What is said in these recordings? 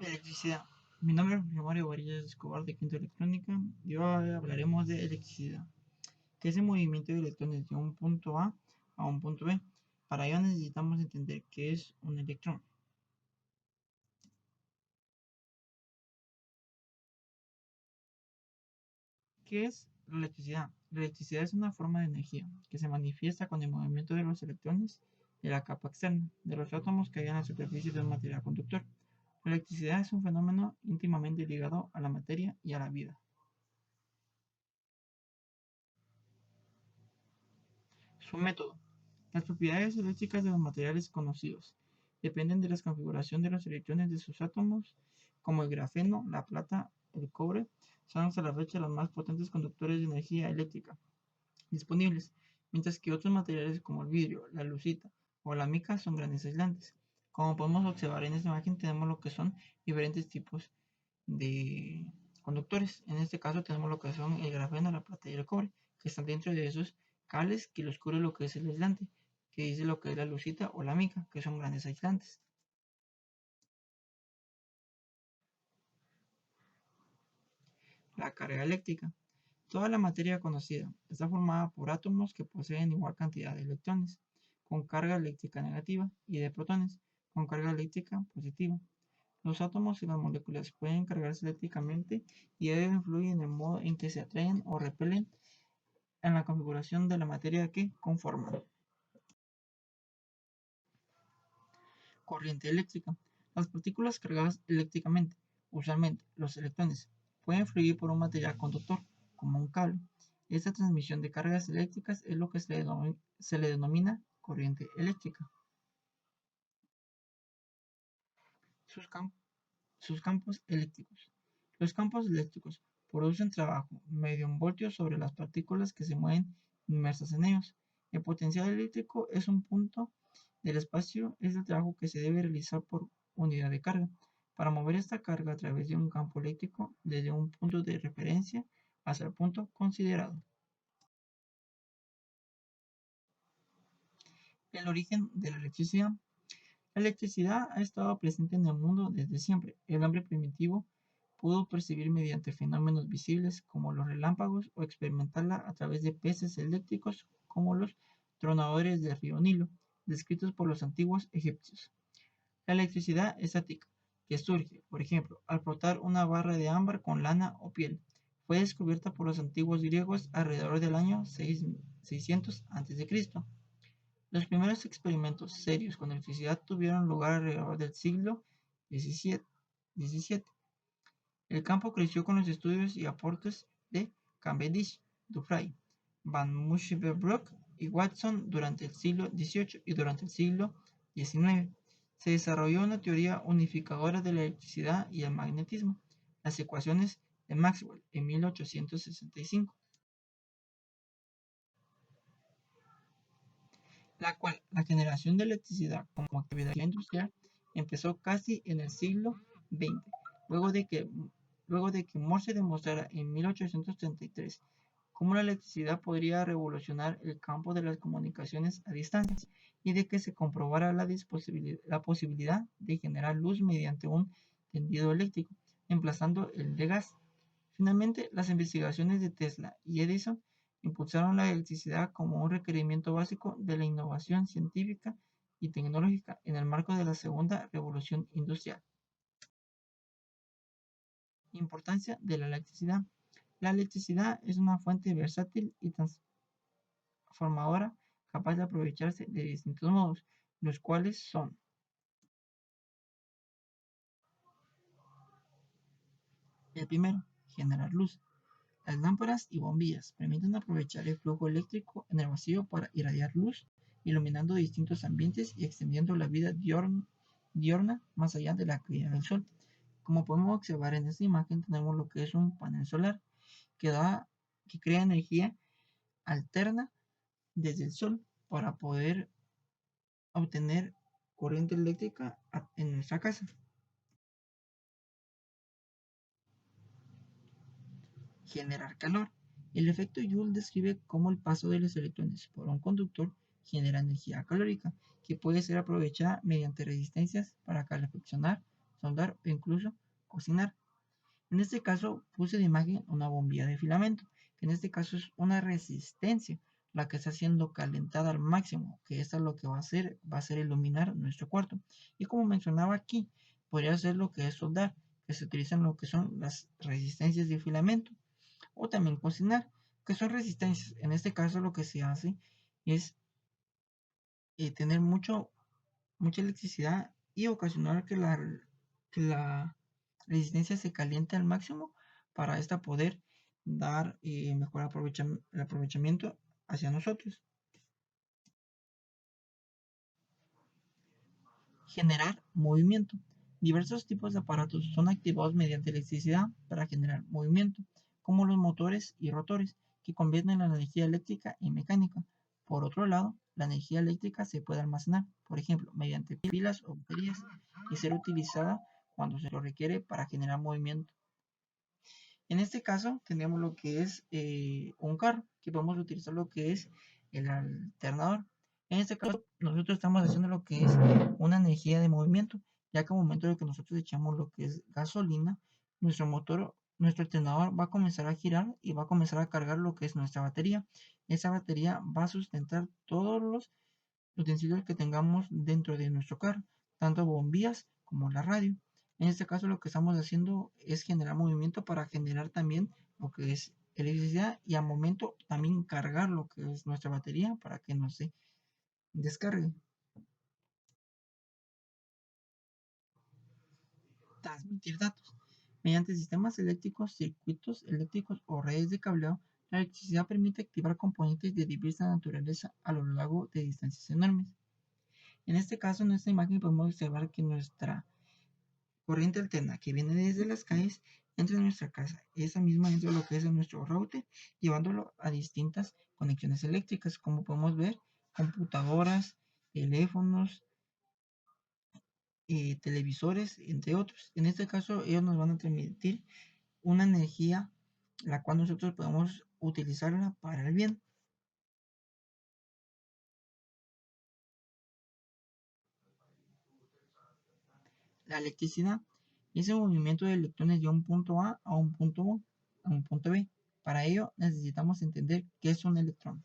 Electricidad. Mi nombre es Mario Varillas Escobar de Quinto Electrónica y hoy hablaremos de electricidad, que es el movimiento de electrones de un punto a un punto B. Para ello necesitamos entender qué es un electrón. ¿Qué es la electricidad? La electricidad es una forma de energía que se manifiesta con el movimiento de los electrones de la capa externa de los átomos que hay en la superficie de un material conductor. La electricidad es un fenómeno íntimamente ligado a la materia y a la vida. Su método. Las propiedades eléctricas de los materiales conocidos dependen de la configuración de los electrones de sus átomos, como el grafeno, la plata, el cobre, son hasta la fecha los más potentes conductores de energía eléctrica disponibles, mientras que otros materiales como el vidrio, la lucita o la mica son grandes aislantes. Como podemos observar en esta imagen, tenemos lo que son diferentes tipos de conductores. En este caso tenemos lo que son el grafeno, la plata y el cobre, que están dentro de esos cables que los cubre lo que es el aislante, que dice lo que es la lucita o la mica, que son grandes aislantes. La carga eléctrica. Toda la materia conocida está formada por átomos que poseen igual cantidad de electrones, con carga eléctrica negativa, y de protones, con carga eléctrica positiva. Los átomos y las moléculas pueden cargarse eléctricamente y ello influye en el modo en que se atraen o repelen en la configuración de la materia que conforman. Corriente eléctrica. Las partículas cargadas eléctricamente, usualmente los electrones, pueden fluir por un material conductor, como un cable. Esta transmisión de cargas eléctricas es lo que se le denomina corriente eléctrica. Sus, cam- sus campos eléctricos. Los campos eléctricos producen trabajo medio en voltios sobre las partículas que se mueven inmersas en ellos. El potencial eléctrico es un punto del espacio, es el trabajo que se debe realizar por unidad de carga. Para mover esta carga a través de un campo eléctrico desde un punto de referencia hasta el punto considerado. El origen de la electricidad. La electricidad ha estado presente en el mundo desde siempre. El hombre primitivo pudo percibir mediante fenómenos visibles como los relámpagos o experimentarla a través de peces eléctricos como los tronadores del río Nilo, descritos por los antiguos egipcios. La electricidad estática, que surge, por ejemplo, al frotar una barra de ámbar con lana o piel, fue descubierta por los antiguos griegos alrededor del año 600 a.C. Los primeros experimentos serios con electricidad tuvieron lugar alrededor del siglo XVII. El campo creció con los estudios y aportes de Cavendish, Dufray, van Musschenbroek y Watson durante el siglo XVIII y durante el siglo XIX. Se desarrolló una teoría unificadora de la electricidad y el magnetismo, las ecuaciones de Maxwell, en 1865. La generación de electricidad como actividad industrial empezó casi en el siglo XX, luego de que, luego de que Morse demostrara en 1833 cómo la electricidad podría revolucionar el campo de las comunicaciones a distancia y de que se comprobara la posibilidad de generar luz mediante un tendido eléctrico, emplazando el de gas. Finalmente, las investigaciones de Tesla y Edison impulsaron la electricidad como un requerimiento básico de la innovación científica y tecnológica en el marco de la segunda revolución industrial. Importancia de la electricidad. La electricidad es una fuente versátil y transformadora capaz de aprovecharse de distintos modos, los cuales son: el primero, generar luz. Las lámparas y bombillas permiten aprovechar el flujo eléctrico en el vacío para irradiar luz, iluminando distintos ambientes y extendiendo la vida diurna más allá de la actividad del sol. Como podemos observar en esta imagen, tenemos lo que es un panel solar que, que crea energía alterna desde el sol para poder obtener corriente eléctrica en nuestra casa. Generar calor. El efecto Joule describe cómo el paso de los electrones por un conductor genera energía calórica, que puede ser aprovechada mediante resistencias para calefaccionar soldar o incluso cocinar. En este caso puse de imagen una bombilla de filamento, que en este caso es una resistencia, la que está siendo calentada al máximo, que esto lo que va a hacer iluminar nuestro cuarto. Y como mencionaba aquí, podría ser lo que es soldar, que se utilizan lo que son las resistencias de filamento, o también cocinar, que son resistencias. En este caso lo que se hace es tener mucha electricidad y ocasionar que la resistencia se caliente al máximo para esta poder dar mejor el aprovechamiento hacia nosotros. Generar movimiento. Diversos tipos de aparatos son activados mediante electricidad para generar movimiento, como los motores y rotores, que convierten la energía eléctrica en mecánica. Por otro lado, la energía eléctrica se puede almacenar, por ejemplo, mediante pilas o baterías, y ser utilizada cuando se lo requiere para generar movimiento. En este caso tenemos lo que es un carro, que podemos utilizar lo que es el alternador. En este caso nosotros estamos haciendo lo que es una energía de movimiento, ya que al momento de que nosotros echamos lo que es gasolina, nuestro alternador va a comenzar a girar y va a comenzar a cargar lo que es nuestra batería. Esa batería va a sustentar todos los utensilios que tengamos dentro de nuestro carro, tanto bombillas como la radio. En este caso lo que estamos haciendo es generar movimiento para generar también lo que es electricidad y al momento también cargar lo que es nuestra batería para que no se descargue. Transmitir datos. Mediante sistemas eléctricos, circuitos eléctricos o redes de cableado, la electricidad permite activar componentes de diversa naturaleza a lo largo de distancias enormes. En este caso, en esta imagen podemos observar que nuestra corriente alterna que viene desde las calles entra en nuestra casa. Esa misma entra lo que es en nuestro router, llevándolo a distintas conexiones eléctricas, como podemos ver, computadoras, teléfonos, televisores, entre otros. En este caso, ellos nos van a transmitir una energía la cual nosotros podemos utilizarla para el bien. La electricidad es el movimiento de electrones de un punto a un punto B. Para ello necesitamos entender qué es un electrón.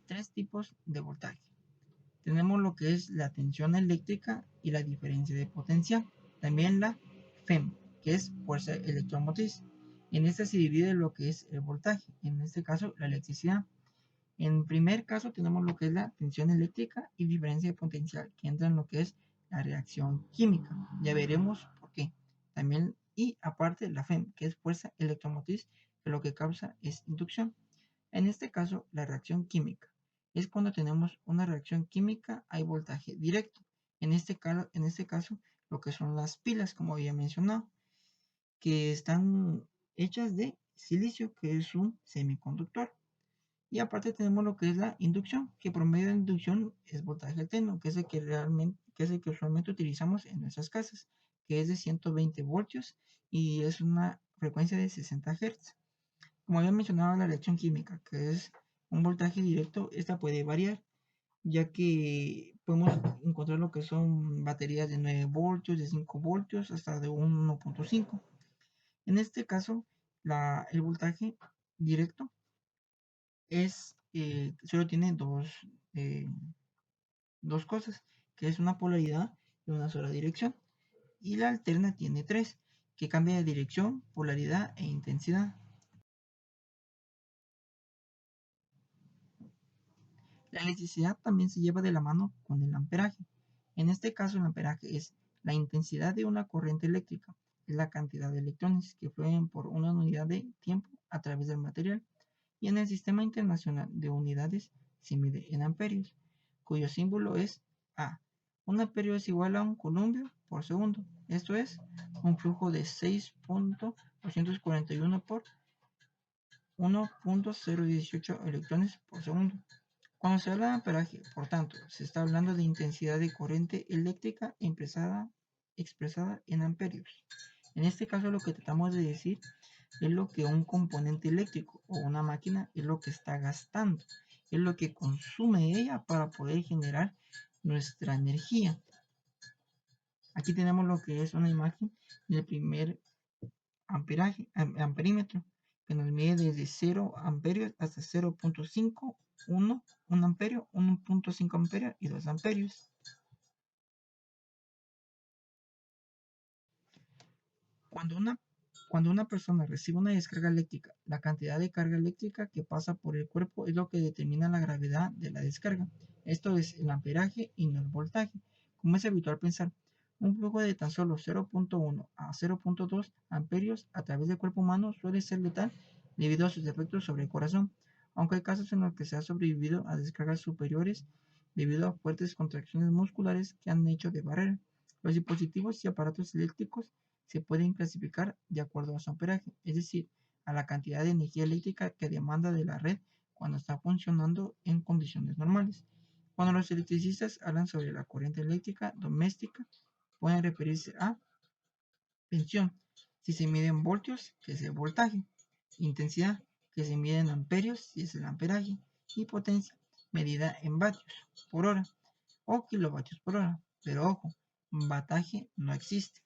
Tres tipos de voltaje. Tenemos lo que es la tensión eléctrica y la diferencia de potencial. También la FEM, que es fuerza electromotriz. En esta se divide lo que es el voltaje, en este caso la electricidad. En primer caso tenemos lo que es la tensión eléctrica y diferencia de potencial, que entra en lo que es la reacción química. Ya veremos por qué. También, y aparte la FEM, que es fuerza electromotriz, que lo que causa es inducción. En este caso, la reacción química es cuando tenemos una reacción química, hay voltaje directo. En este caso, lo que son las pilas, como había mencionado, que están hechas de silicio, que es un semiconductor. Y aparte tenemos lo que es la inducción, que por medio de inducción es voltaje alterno, que es el que usualmente utilizamos en nuestras casas, que es de 120 voltios y es una frecuencia de 60 Hz. Como había mencionado, la reacción química, que es un voltaje directo, esta puede variar, ya que podemos encontrar lo que son baterías de 9 voltios, de 5 voltios, hasta de 1.5. En este caso, el voltaje directo solo tiene dos cosas, que es una polaridad y una sola dirección. Y la alterna tiene tres, que cambia de dirección, polaridad e intensidad. La electricidad también se lleva de la mano con el amperaje. En este caso, el amperaje es la intensidad de una corriente eléctrica, es la cantidad de electrones que fluyen por una unidad de tiempo a través del material, y en el Sistema Internacional de Unidades se mide en amperios, cuyo símbolo es A. Un amperio es igual a un columbio por segundo, esto es, un flujo de 6.241 por 1.018 electrones por segundo. Cuando se habla de amperaje, por tanto, se está hablando de intensidad de corriente eléctrica expresada en amperios. En este caso, lo que tratamos de decir es lo que un componente eléctrico o una máquina es lo que está gastando, es lo que consume ella para poder generar nuestra energía. Aquí tenemos lo que es una imagen del primer amperímetro, que nos mide desde 0 amperios hasta 0.5, 1 amperio, 1.5 amperios y 2 amperios. Cuando una persona recibe una descarga eléctrica, la cantidad de carga eléctrica que pasa por el cuerpo es lo que determina la gravedad de la descarga. Esto es el amperaje y no el voltaje. Como es habitual pensar, un flujo de tan solo 0.1 a 0.2 amperios a través del cuerpo humano suele ser letal debido a sus efectos sobre el corazón, aunque hay casos en los que se ha sobrevivido a descargas superiores debido a fuertes contracciones musculares que han hecho de barrera. Los dispositivos y aparatos eléctricos se pueden clasificar de acuerdo a su amperaje, es decir, a la cantidad de energía eléctrica que demanda de la red cuando está funcionando en condiciones normales. Cuando los electricistas hablan sobre la corriente eléctrica doméstica, pueden referirse a tensión, si se mide en voltios, que es el voltaje, intensidad, que se mide en amperios, si es el amperaje, y potencia, medida en vatios por hora o kilovatios por hora. Pero ojo, vataje no existe.